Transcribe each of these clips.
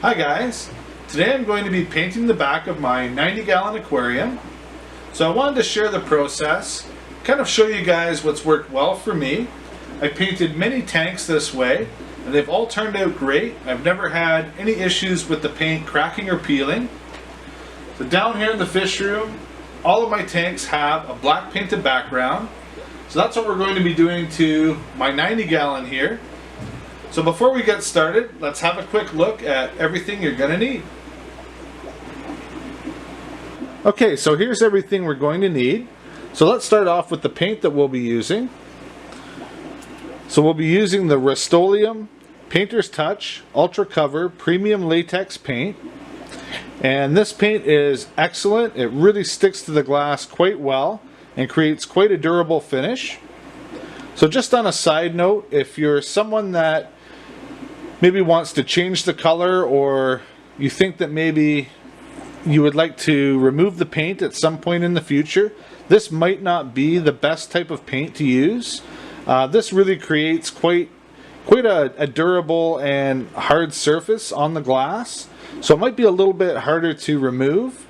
Hi guys, today I'm going to be painting the back of my 90-gallon aquarium. So I wanted to share the process, kind of show you guys what's worked well for me. I painted many tanks this way and they've all turned out great. I've never had any issues with the paint cracking or peeling. So down here in the fish room, all of my tanks have a black painted background. So that's what we're going to be doing to my 90-gallon here. So before we get started, let's have a quick look at everything you're going to need. Okay, so here's everything we're going to need. So let's start off with the paint that we'll be using. So we'll be using the Rust-Oleum Painter's Touch Ultra Cover Premium Latex Paint. And this paint is excellent. It really sticks to the glass quite well and creates quite a durable finish. So just on a side note, if you're someone that maybe wants to change the color, or you think that maybe you would like to remove the paint at some point in the future, this might not be the best type of paint to use. This really creates quite a durable and hard surface on the glass, so it might be a little bit harder to remove.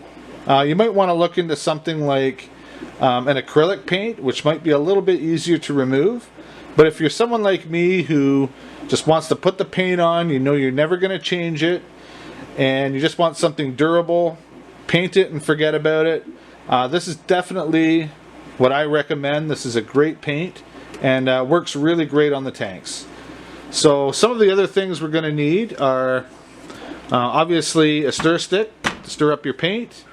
You might want to look into something like an acrylic paint, which might be a little bit easier to remove. But if you're someone like me who just wants to put the paint on, you know you're never going to change it, and you just want something durable, paint it and forget about it, this is definitely what I recommend. This is a great paint and works really great on the tanks. So some of the other things we're going to need are obviously a stir stick to stir up your paint.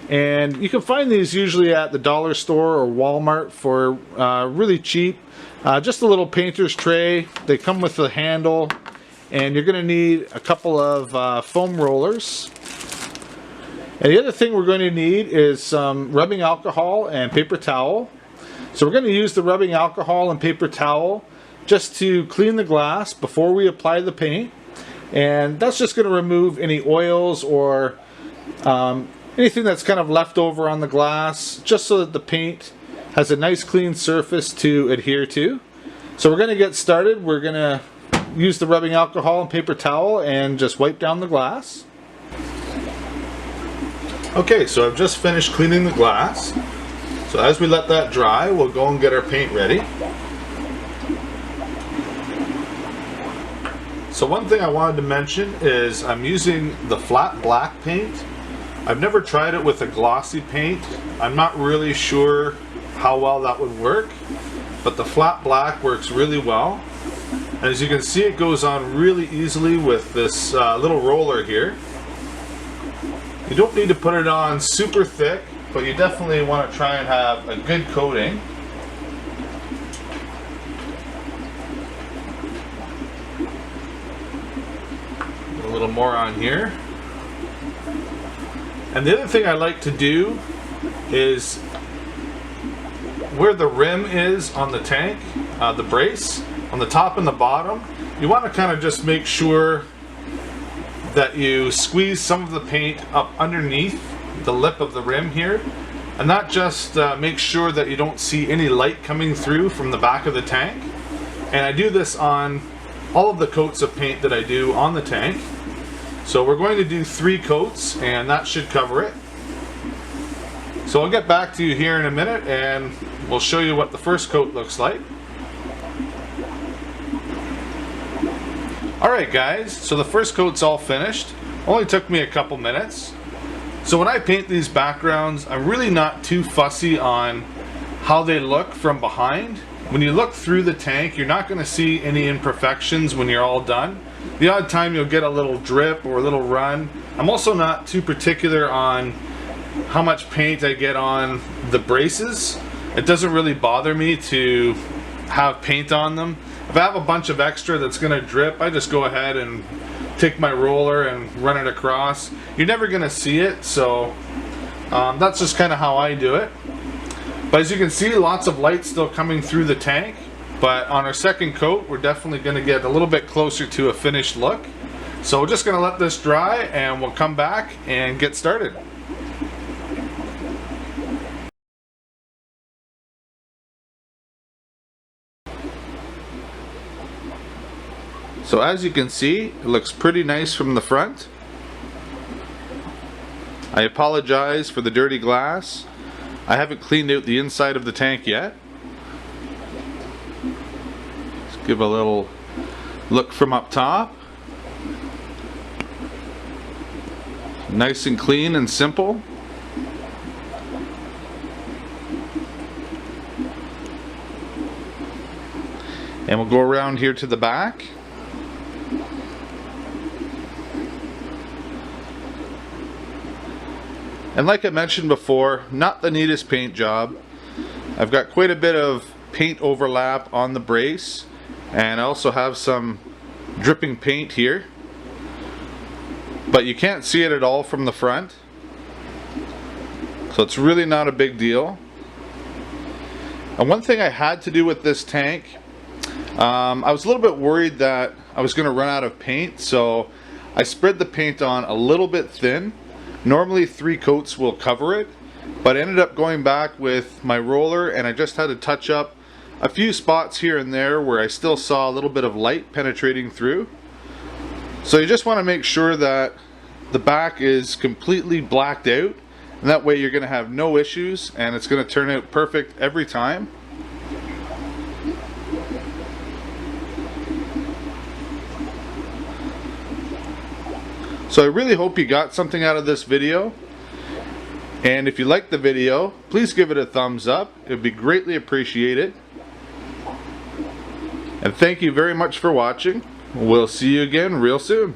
And you can find these usually at the dollar store or Walmart for really cheap. Just a little painter's tray. They come with a handle, and you're going to need a couple of foam rollers. And the other thing we're going to need is some rubbing alcohol and paper towel. So we're going to use the rubbing alcohol and paper towel just to clean the glass before we apply the paint. And that's just going to remove any oils or anything that's kind of left over on the glass, just so that the paint has a nice clean surface to adhere to. So we're going to get started. We're going to use the rubbing alcohol and paper towel and just wipe down the glass. Okay, so I've just finished cleaning the glass. So as we let that dry, we'll go and get our paint ready. So one thing I wanted to mention is I'm using the flat black paint. I've never tried it with a glossy paint. I'm not really sure how well that would work, but the flat black works really well. And as you can see, it goes on really easily with this little roller here. You don't need to put it on super thick, but you definitely want to try and have a good coating. A little more on here. And the other thing I like to do is where the rim is on the tank, the brace, on the top and the bottom, you want to kind of just make sure that you squeeze some of the paint up underneath the lip of the rim here. And that just makes sure that you don't see any light coming through from the back of the tank. And I do this on all of the coats of paint that I do on the tank. So we're going to do 3 coats, and that should cover it. So I'll get back to you here in a minute and we'll show you what the first coat looks like. Alright guys, so the first coat's all finished. Only took me a couple minutes. So when I paint these backgrounds, I'm really not too fussy on how they look from behind. When you look through the tank, you're not going to see any imperfections when you're all done. The odd time you'll get a little drip or a little run. I'm also not too particular on how much paint I get on the braces. It doesn't really bother me to have paint on them. If I have a bunch of extra that's going to drip, I just go ahead and take my roller and run it across. You're never going to see it, so that's just kind of how I do it. But as you can see, lots of light still coming through the tank. But on our second coat, we're definitely going to get a little bit closer to a finished look. So we're just going to let this dry and we'll come back and get started. So as you can see, it looks pretty nice from the front. I apologize for the dirty glass. I haven't cleaned out the inside of the tank yet. Let's give a little look from up top. Nice and clean and simple. And we'll go around here to the back. And like I mentioned before, not the neatest paint job. I've got quite a bit of paint overlap on the brace, and I also have some dripping paint here. But you can't see it at all from the front, so it's really not a big deal. And one thing I had to do with this tank, I was a little bit worried that I was going to run out of paint, so I spread the paint on a little bit thin. Normally 3 coats will cover it, but I ended up going back with my roller, and I just had to touch up a few spots here and there where I still saw a little bit of light penetrating through. So you just want to make sure that the back is completely blacked out, and that way you're going to have no issues and it's going to turn out perfect every time. So I really hope you got something out of this video, and if you liked the video, please give it a thumbs up. It would be greatly appreciated. And thank you very much for watching. We'll see you again real soon.